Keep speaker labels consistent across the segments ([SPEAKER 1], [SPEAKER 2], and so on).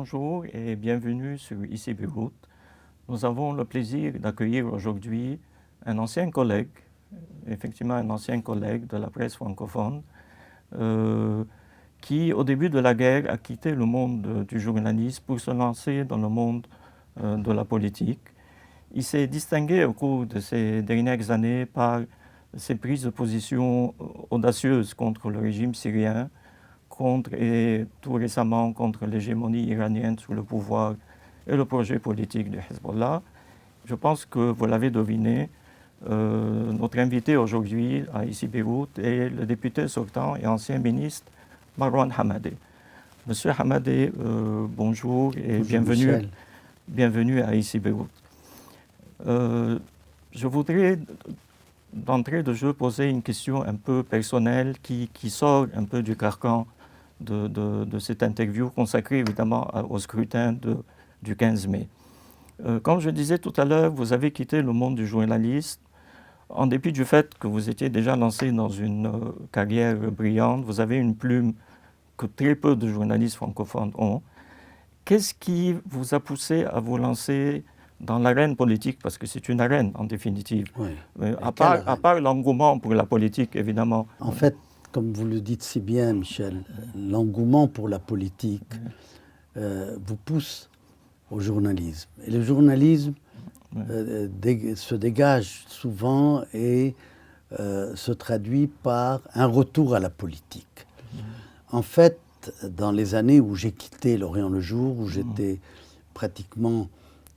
[SPEAKER 1] bonjour et bienvenue sur Ici Beyrouth. Nous avons le plaisir d'accueillir aujourd'hui un ancien collègue, effectivement un ancien collègue de la presse francophone, qui au début de la guerre a quitté le monde du journalisme pour se lancer dans le monde de la politique. Il s'est distingué au cours de ces dernières années par ses prises de position audacieuses contre le régime syrien, et tout récemment contre l'hégémonie iranienne sous le pouvoir et le projet politique du Hezbollah. Je pense que vous l'avez deviné, notre invité aujourd'hui à Ici Beyrouth est le député sortant et ancien ministre Marwan Hamadeh. Monsieur Hamadeh, bonjour et
[SPEAKER 2] bonjour
[SPEAKER 1] bienvenue à Ici Beyrouth. Je voudrais d'entrée de jeu poser une question un peu personnelle qui sort un peu du carcan de cette interview consacrée évidemment au scrutin du 15 mai. Comme je disais tout à l'heure, vous avez quitté le monde du journaliste en dépit du fait que vous étiez déjà lancé dans une carrière brillante. Vous avez une plume que très peu de journalistes francophones ont. Qu'est-ce qui vous a poussé à vous lancer dans l'arène politique, parce que c'est une arène en définitive,
[SPEAKER 2] oui.
[SPEAKER 1] À part l'engouement pour la politique, évidemment.
[SPEAKER 2] En fait, comme vous le dites si bien, Michel, l'engouement pour la politique vous pousse au journalisme. Et le journalisme se dégage souvent et se traduit par un retour à la politique. En fait, dans les années où j'ai quitté L'Orient le Jour, où j'étais pratiquement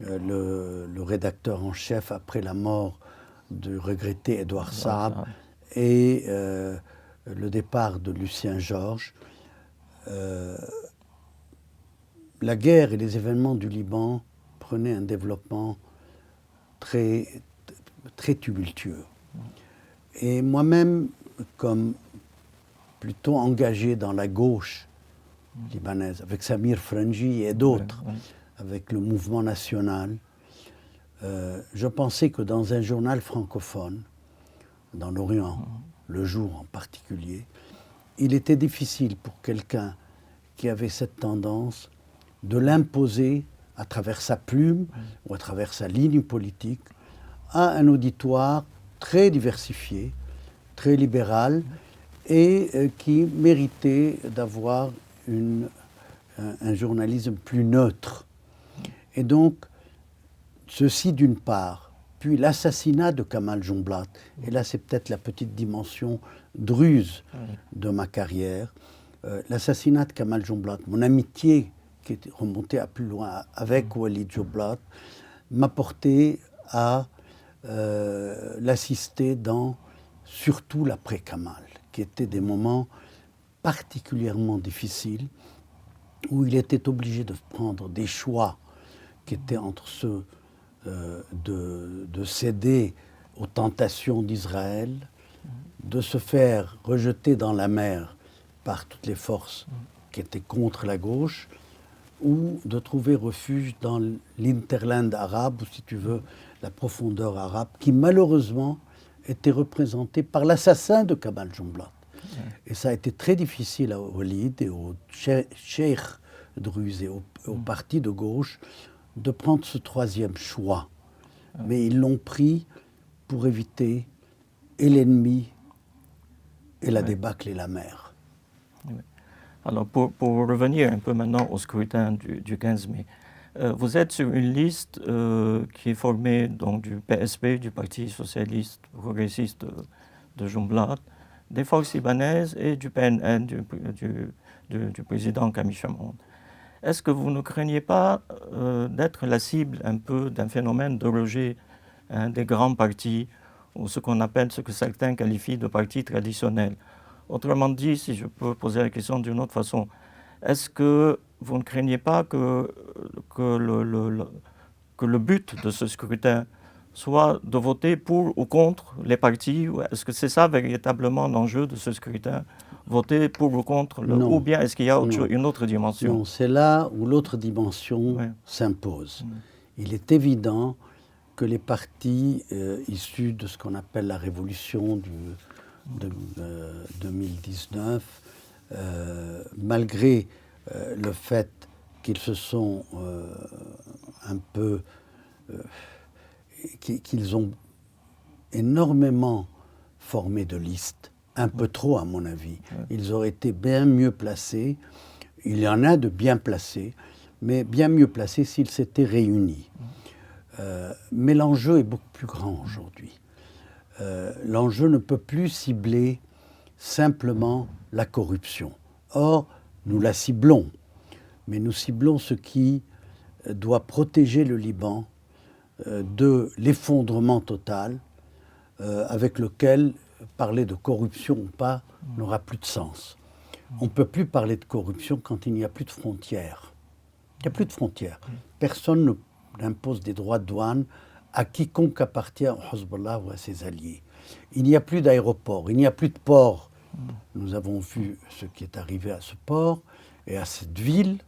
[SPEAKER 2] le rédacteur en chef après la mort du regretté Édouard Saab et le départ de Lucien Georges, la guerre et les événements du Liban prenaient un développement très, très tumultueux. Et moi-même, comme plutôt engagé dans la gauche libanaise, avec Samir Frangi et d'autres, avec le mouvement national, je pensais que dans un journal francophone, dans l'Orient, Le Jour en particulier, il était difficile pour quelqu'un qui avait cette tendance de l'imposer à travers sa plume ou à travers sa ligne politique à un auditoire très diversifié, très libéral et qui méritait d'avoir un journalisme plus neutre. Et donc, ceci d'une part, puis l'assassinat de Kamal Jumblat, et là c'est peut-être la petite dimension druse de ma carrière, l'assassinat de Kamal Jumblat, mon amitié qui est remontée à plus loin avec Walid Jumblat, m'a porté à l'assister dans surtout l'après-Kamal, qui étaient des moments particulièrement difficiles, où il était obligé de prendre des choix qui étaient entre ceux de céder aux tentations d'Israël, de se faire rejeter dans la mer par toutes les forces qui étaient contre la gauche, ou de trouver refuge dans l'interland arabe, ou si tu veux, la profondeur arabe, qui malheureusement était représentée par l'assassin de Kamal Jumblat. Et ça a été très difficile à Walid et au cheikh druze et au parti de gauche de prendre ce troisième choix. Mais ils l'ont pris pour éviter et l'ennemi et la débâcle et la mer.
[SPEAKER 1] Alors, pour revenir un peu maintenant au scrutin du 15 mai, vous êtes sur une liste qui est formée donc, du PSP, du Parti socialiste progressiste de Jumblat, des forces libanaises et du PNN, du président Camille Chamoun. Est-ce que vous ne craignez pas d'être la cible un peu d'un phénomène de rejet des grands partis, ou ce que certains qualifient de partis traditionnels? Autrement dit, si je peux poser la question d'une autre façon, est-ce que vous ne craignez pas que le but de ce scrutin soit de voter pour ou contre les partis? Est-ce que c'est ça véritablement l'enjeu de ce scrutin? Voter pour ou contre ou bien est-ce qu'il y a une autre dimension?
[SPEAKER 2] Non, c'est là où l'autre dimension s'impose. Il est évident que les partis issus de ce qu'on appelle la révolution de 2019, malgré le fait qu'ils se sont un peu... qu'ils ont énormément formé de listes, un peu trop à mon avis. Ils auraient été bien mieux placés. Il y en a de bien placés, mais bien mieux placés s'ils s'étaient réunis. Mais l'enjeu est beaucoup plus grand aujourd'hui. L'enjeu ne peut plus cibler simplement la corruption. Or, nous la ciblons, mais nous ciblons ce qui doit protéger le Liban de l'effondrement total avec lequel parler de corruption ou pas n'aura plus de sens. On ne peut plus parler de corruption quand il n'y a plus de frontières. Il n'y a plus de frontières. Personne n'impose des droits de douane à quiconque appartient au Hezbollah ou à ses alliés. Il n'y a plus d'aéroport, il n'y a plus de port. Nous avons vu ce qui est arrivé à ce port et à cette ville.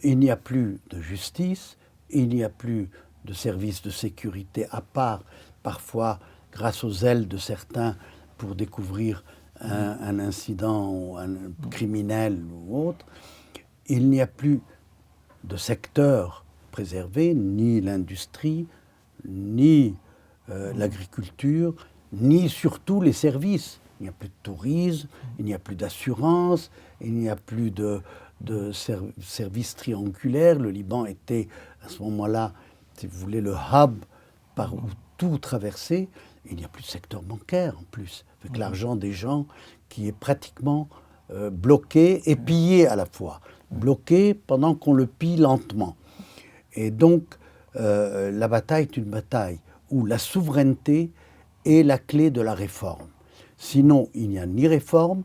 [SPEAKER 2] Il n'y a plus de justice, il n'y a plus de services de sécurité, à part parfois grâce aux ailes de certains pour découvrir un incident ou un criminel ou autre. Il n'y a plus de secteur préservé, ni l'industrie, ni l'agriculture, ni surtout les services. Il n'y a plus de tourisme, il n'y a plus d'assurance, il n'y a plus de services triangulaires. Le Liban était à ce moment-là, si vous voulez, le hub par où tout traversait. Il n'y a plus de secteur bancaire en plus, avec l'argent des gens qui est pratiquement bloqué et pillé à la fois. Bloqué pendant qu'on le pille lentement. Et donc, la bataille est une bataille où la souveraineté est la clé de la réforme. Sinon, il n'y a ni réforme,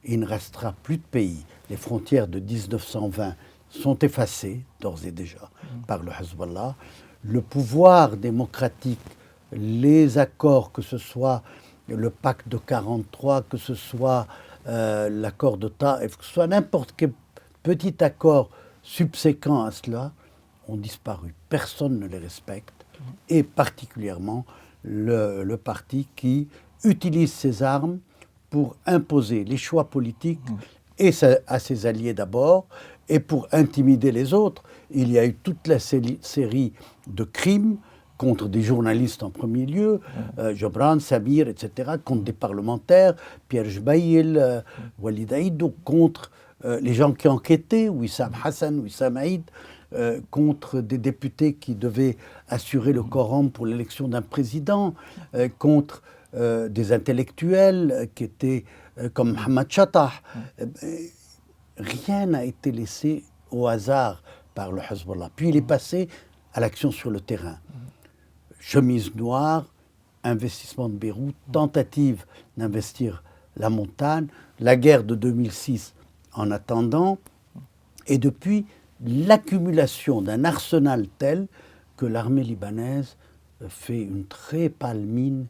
[SPEAKER 2] et il ne restera plus de pays. Les frontières de 1920 sont effacées, d'ores et déjà, par le Hezbollah. Le pouvoir démocratique, les accords, que ce soit le pacte de 1943, que ce soit l'accord de Taïf, que ce soit n'importe quel petit accord subséquent à cela, ont disparu. Personne ne les respecte, et particulièrement le parti qui utilise ses armes pour imposer les choix politiques et à ses alliés d'abord, et pour intimider les autres. Il y a eu toute la série de crimes contre des journalistes en premier lieu, Jobran, Samir, etc., contre des parlementaires, Pierre Jbaïl, Walid Aïdou, contre les gens qui enquêtaient, Wissam Hassan, Wissam Aïd, contre des députés qui devaient assurer le quorum pour l'élection d'un président, contre des intellectuels qui étaient comme Mohamed Chatah. Rien n'a été laissé au hasard par le Hezbollah. Puis il est passé à l'action sur le terrain. Chemise noire, investissement de Beyrouth, tentative d'investir la montagne, la guerre de 2006 en attendant, et depuis l'accumulation d'un arsenal tel que l'armée libanaise fait une très pâle mine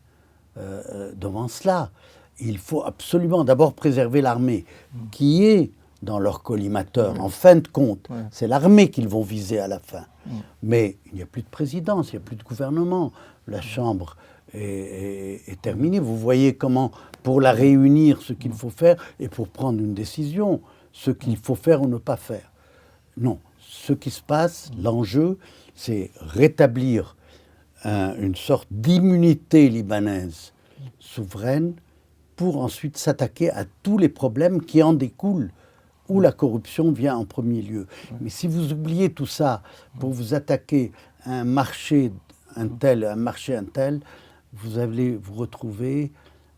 [SPEAKER 2] devant cela. Il faut absolument d'abord préserver l'armée, qui est dans leur collimateur. En fin de compte, c'est l'armée qu'ils vont viser à la fin. Mais il n'y a plus de présidence, il n'y a plus de gouvernement. La Chambre est terminée. Vous voyez comment, pour la réunir, ce qu'il faut faire, et pour prendre une décision, ce qu'il faut faire ou ne pas faire. Non, ce qui se passe, l'enjeu, c'est rétablir une sorte d'immunité libanaise souveraine pour ensuite s'attaquer à tous les problèmes qui en découlent, où la corruption vient en premier lieu. Mais si vous oubliez tout ça pour vous attaquer à un marché un tel, vous allez vous retrouver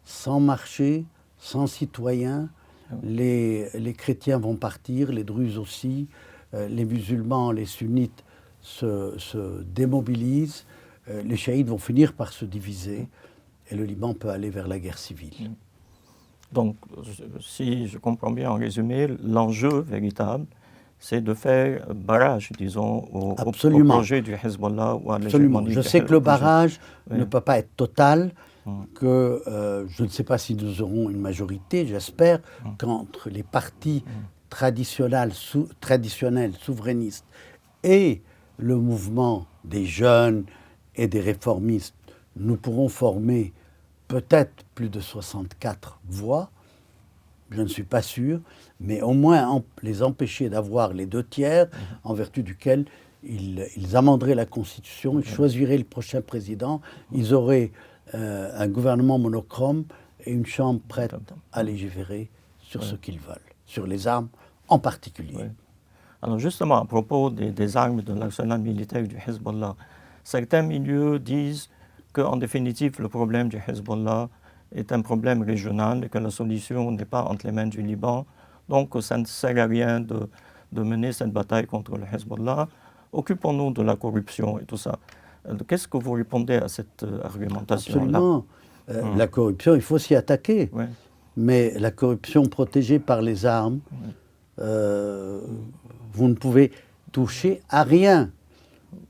[SPEAKER 2] sans marché, sans citoyens. Les chrétiens vont partir, les druzes aussi, les musulmans, les sunnites se démobilisent, les chiites vont finir par se diviser et le Liban peut aller vers la guerre civile.
[SPEAKER 1] Donc, si je comprends bien en résumé, l'enjeu véritable, c'est de faire barrage, disons, au projet du Hezbollah ou à l'hégémonie.
[SPEAKER 2] Je sais que le barrage ne peut pas être total, que je ne sais pas si nous aurons une majorité, j'espère, qu'entre les partis traditionnels souverainistes et le mouvement des jeunes et des réformistes, nous pourrons former peut-être plus de 64 voix, je ne suis pas sûr, mais au moins les empêcher d'avoir les 2 tiers, en vertu duquel ils amenderaient la Constitution, ils choisiraient le prochain président, ils auraient un gouvernement monochrome et une Chambre prête à légiférer sur ce qu'ils veulent, sur les armes en particulier.
[SPEAKER 1] Oui. Alors justement, à propos des armes de l'arsenal militaire du Hezbollah, certains milieux disent qu'en définitive, le problème du Hezbollah est un problème régional et que la solution n'est pas entre les mains du Liban. Donc, ça ne sert à rien de mener cette bataille contre le Hezbollah. Occupons-nous de la corruption et tout ça. Qu'est-ce que vous répondez à cette argumentation-là?
[SPEAKER 2] Absolument. La corruption, il faut s'y attaquer.
[SPEAKER 1] Oui.
[SPEAKER 2] Mais la corruption protégée par les armes, vous ne pouvez toucher à rien.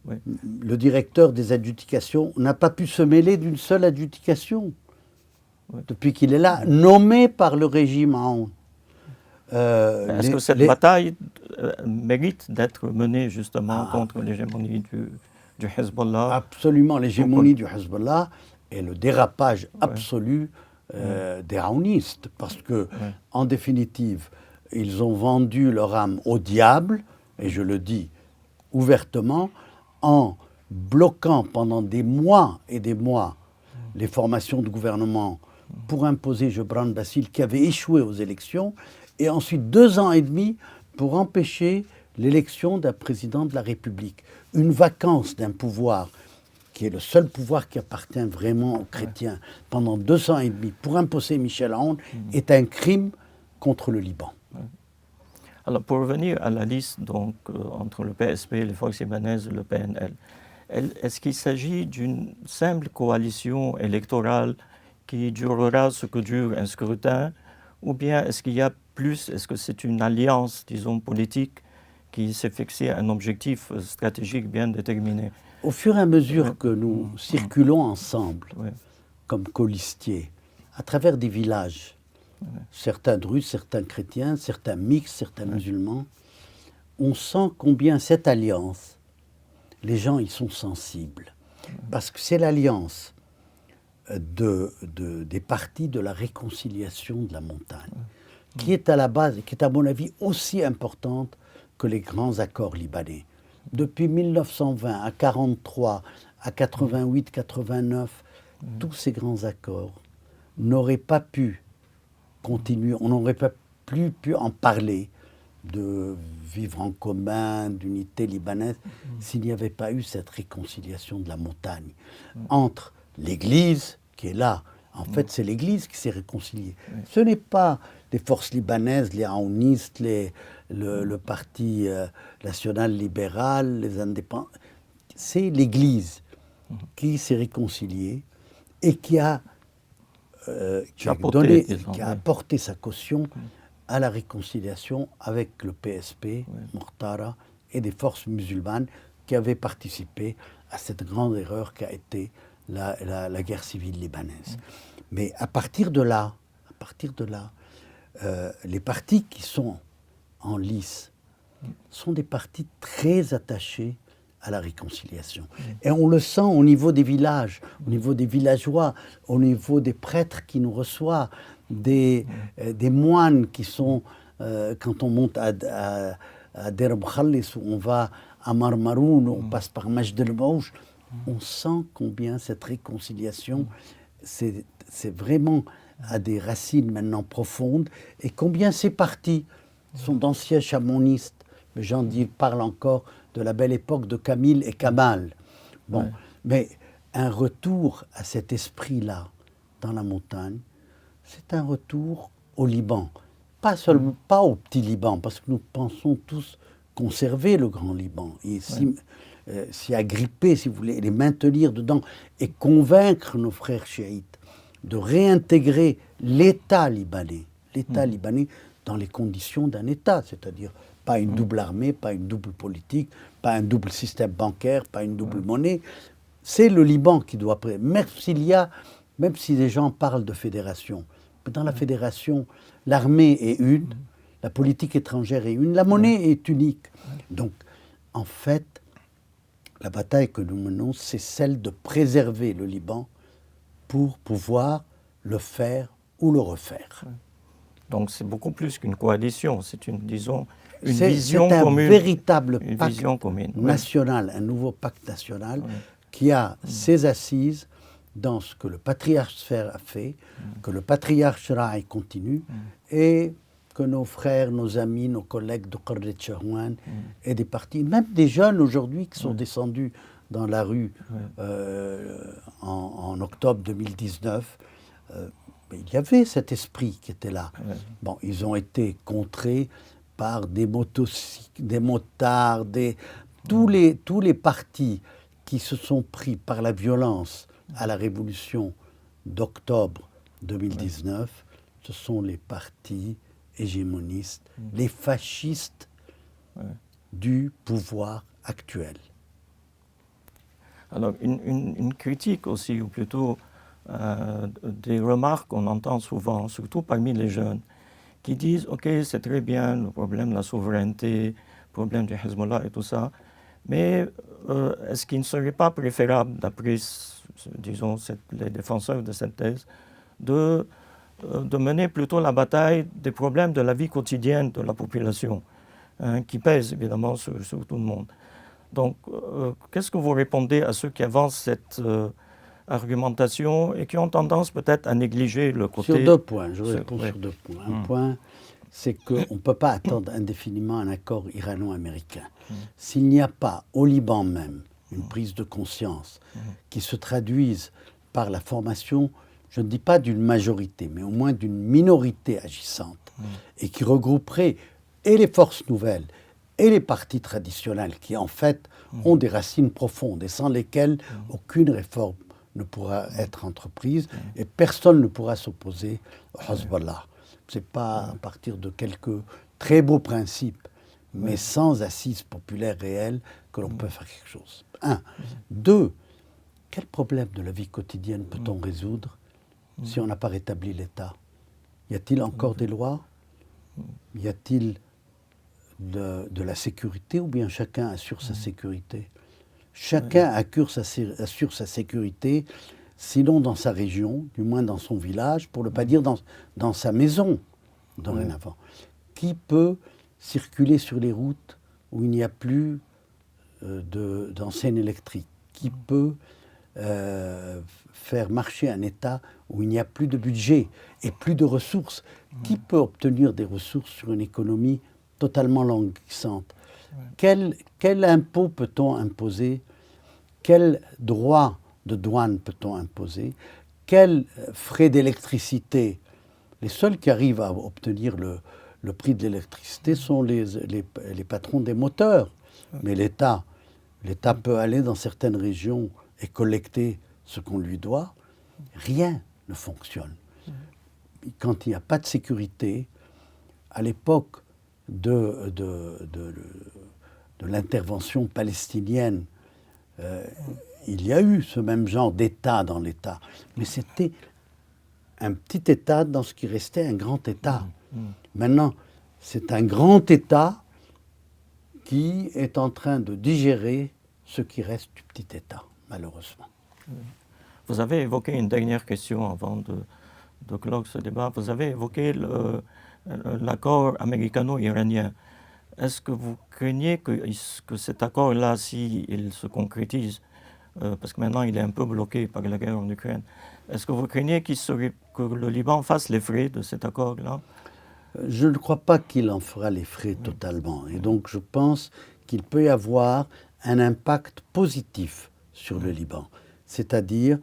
[SPEAKER 1] Oui.
[SPEAKER 2] Le directeur des adjudications n'a pas pu se mêler d'une seule adjudication. Oui. Depuis qu'il est là, nommé par le régime Aoun.
[SPEAKER 1] Est-ce que cette bataille mérite d'être menée justement contre l'hégémonie du Hezbollah?
[SPEAKER 2] Absolument, l'hégémonie du Hezbollah et le dérapage absolu des Aounistes. Parce que, en définitive, ils ont vendu leur âme au diable, et je le dis ouvertement, en bloquant pendant des mois et des mois les formations de gouvernement pour imposer Gebran Bassil qui avait échoué aux élections, et ensuite 2 ans et demi pour empêcher l'élection d'un président de la République. Une vacance d'un pouvoir qui est le seul pouvoir qui appartient vraiment aux chrétiens pendant 2 ans et demi pour imposer Michel Aoun est un crime contre le Liban.
[SPEAKER 1] Alors, pour revenir à la liste donc, entre le PSP, les forces libanaises et le PNL, est-ce qu'il s'agit d'une simple coalition électorale qui durera ce que dure un scrutin, ou bien est-ce qu'il y a plus, est-ce que c'est une alliance, disons, politique qui s'est fixé un objectif stratégique bien déterminé?
[SPEAKER 2] Au fur et à mesure que nous circulons ensemble, comme colistiers, à travers des villages, certains druzes, certains chrétiens, certains mixtes, certains musulmans, on sent combien cette alliance, les gens y sont sensibles. Parce que c'est l'alliance des partis de la réconciliation de la montagne, qui est à la base, et qui est à mon avis aussi importante que les grands accords libanais. Depuis 1920 à 1943, à 88, 89, tous ces grands accords n'auraient pas pu continuer, on n'aurait pas plus pu en parler de vivre en commun, d'unité libanaise, s'il n'y avait pas eu cette réconciliation de la montagne entre l'Église, qui est là. En fait, c'est l'Église qui s'est réconciliée. Ce n'est pas les forces libanaises, les Aounistes, le Parti national libéral, les indépendants. C'est l'Église qui s'est réconciliée et qui a apporté sa caution à la réconciliation avec le PSP, Mortara, et des forces musulmanes qui avaient participé à cette grande erreur qu'a été la guerre civile libanaise. Mais à partir de là, les partis qui sont en lice sont des partis très attachés à la réconciliation. Et on le sent au niveau des villages, au niveau des villageois, au niveau des prêtres qui nous reçoivent, des moines qui sont, quand on monte à Der Bkhallis, où on va à Marmaroun, on passe par Majd el-Mouj, on sent combien cette réconciliation, c'est vraiment à des racines maintenant profondes, et combien ces partis sont d'anciens chamonistes. Les gens parlent encore de la belle époque de Camille et Kamal. Bon, mais un retour à cet esprit-là dans la montagne, c'est un retour au Liban. Pas seulement, pas au petit Liban, parce que nous pensons tous conserver le grand Liban, et s'y agripper, si vous voulez, les maintenir dedans, et convaincre nos frères chiites de réintégrer l'État libanais dans les conditions d'un État, c'est-à-dire pas une double armée, pas une double politique, pas un double système bancaire, pas une double monnaie. C'est le Liban qui doit... Même si les gens parlent de fédération, dans la fédération, l'armée est une, la politique étrangère est une, la monnaie est unique. Donc, en fait, la bataille que nous menons, c'est celle de préserver le Liban pour pouvoir le faire ou le refaire.
[SPEAKER 1] Donc c'est beaucoup plus qu'une coalition, c'est une, disons, une
[SPEAKER 2] C'est
[SPEAKER 1] vision
[SPEAKER 2] un
[SPEAKER 1] commune.
[SPEAKER 2] véritable
[SPEAKER 1] Une
[SPEAKER 2] pacte
[SPEAKER 1] vision commune. Oui.
[SPEAKER 2] national, un nouveau pacte national
[SPEAKER 1] Oui.
[SPEAKER 2] qui a ses assises dans ce que le patriarche Sfer a fait, que le patriarche Raï continue, et que nos frères, nos amis, nos collègues de Qarret Chahouane et des partis, même des jeunes aujourd'hui qui sont descendus dans la rue en octobre 2019, mais il y avait cet esprit qui était là. Bon, ils ont été contrés par des motocycles, des motards, tous les partis qui se sont pris par la violence à la révolution d'octobre 2019, ce sont les partis hégémonistes, les fascistes du pouvoir actuel.
[SPEAKER 1] Alors, une critique aussi, ou plutôt des remarques qu'on entend souvent, surtout parmi les jeunes, qui disent « Ok, c'est très bien le problème de la souveraineté, le problème du Hezbollah et tout ça, mais est-ce qu'il ne serait pas préférable, d'après, disons, les défenseurs de cette thèse, de mener plutôt la bataille des problèmes de la vie quotidienne de la population, hein, qui pèsent évidemment sur tout le monde. Donc, qu'est-ce que vous répondez à ceux qui avancent cette argumentation et qui ont tendance peut-être à négliger le côté...
[SPEAKER 2] Sur deux points, je réponds sur deux points. Un point, c'est qu'on ne peut pas attendre indéfiniment un accord irano-américain. S'il n'y a pas au Liban même une prise de conscience qui se traduise par la formation, je ne dis pas d'une majorité, mais au moins d'une minorité agissante, et qui regrouperait et les forces nouvelles et les partis traditionnels qui, en fait, ont des racines profondes et sans lesquelles aucune réforme ne pourra être entreprise et personne ne pourra s'opposer au Hezbollah. Ce n'est pas à partir de quelques très beaux principes, mais sans assises populaires réelles, que l'on peut faire quelque chose. Un. Deux, quel problème de la vie quotidienne peut-on résoudre si on n'a pas rétabli l'État? Y a-t-il encore des lois? Y a-t-il de la sécurité, ou bien chacun assure sa sécurité? Chacun assure sa sécurité, sinon dans sa région, du moins dans son village, pour ne pas dire dans sa maison, dorénavant. Qui peut circuler sur les routes où il n'y a plus d'enseignes électriques? Qui peut faire marcher un État où il n'y a plus de budget et plus de ressources? Qui peut obtenir des ressources sur une économie totalement languissante? Quel impôt peut-on imposer? Quel droit de douane peut-on imposer? Quels frais d'électricité? Les seuls qui arrivent à obtenir le prix de l'électricité sont les patrons des moteurs. Mais l'État peut aller dans certaines régions et collecter ce qu'on lui doit. Rien ne fonctionne. Quand il n'y a pas de sécurité, à l'époque de l'intervention palestinienne, il y a eu ce même genre d'État dans l'État. Mais c'était un petit État dans ce qui restait un grand État. Maintenant, c'est un grand État qui est en train de digérer ce qui reste du petit État, malheureusement.
[SPEAKER 1] Vous avez évoqué une dernière question avant de clore ce débat. Vous avez évoqué l'accord américano-iranien. Est-ce que vous craignez que cet accord-là, s'il se concrétise, parce que maintenant il est un peu bloqué par la guerre en Ukraine, est-ce que vous craignez que le Liban fasse les frais de cet accord-là?
[SPEAKER 2] Je ne crois pas qu'il en fera les frais totalement. Et donc je pense qu'il peut y avoir un impact positif sur le Liban. C'est-à-dire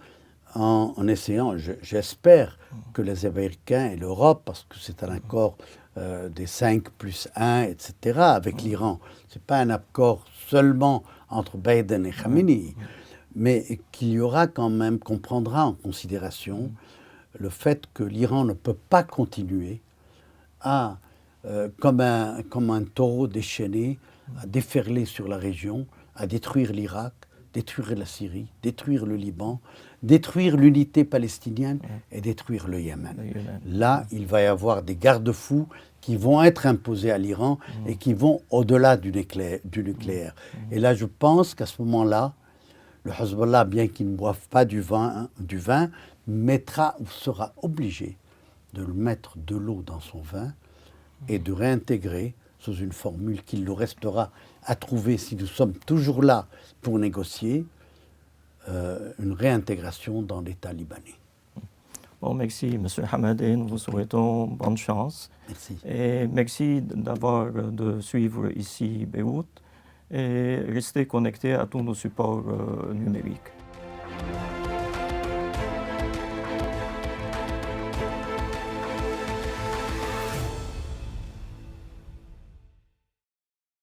[SPEAKER 2] en essayant, j'espère que les Américains et l'Europe, parce que c'est un accord des 5+1, etc., avec l'Iran, ce n'est pas un accord seulement entre Biden et Khamenei, mais qu'il y aura quand même, qu'on prendra en considération le fait que l'Iran ne peut pas continuer à, comme un taureau déchaîné, à déferler sur la région, à détruire l'Irak, détruire la Syrie, détruire le Liban, détruire l'unité palestinienne et détruire le Yémen. Là, il va y avoir des garde-fous qui vont être imposés à l'Iran et qui vont au-delà du nucléaire. Et là, je pense qu'à ce moment-là, le Hezbollah, bien qu'il ne boive pas du vin, sera obligé de mettre de l'eau dans son vin et de réintégrer, sous une formule qu'il nous restera à trouver si nous sommes toujours là pour négocier, une réintégration dans l'État libanais.
[SPEAKER 1] Bon, merci, M. Hamed, et nous vous souhaitons bonne chance.
[SPEAKER 2] Merci.
[SPEAKER 1] Et merci de suivre ici Beyrouth et restez connectés à tous nos supports numériques.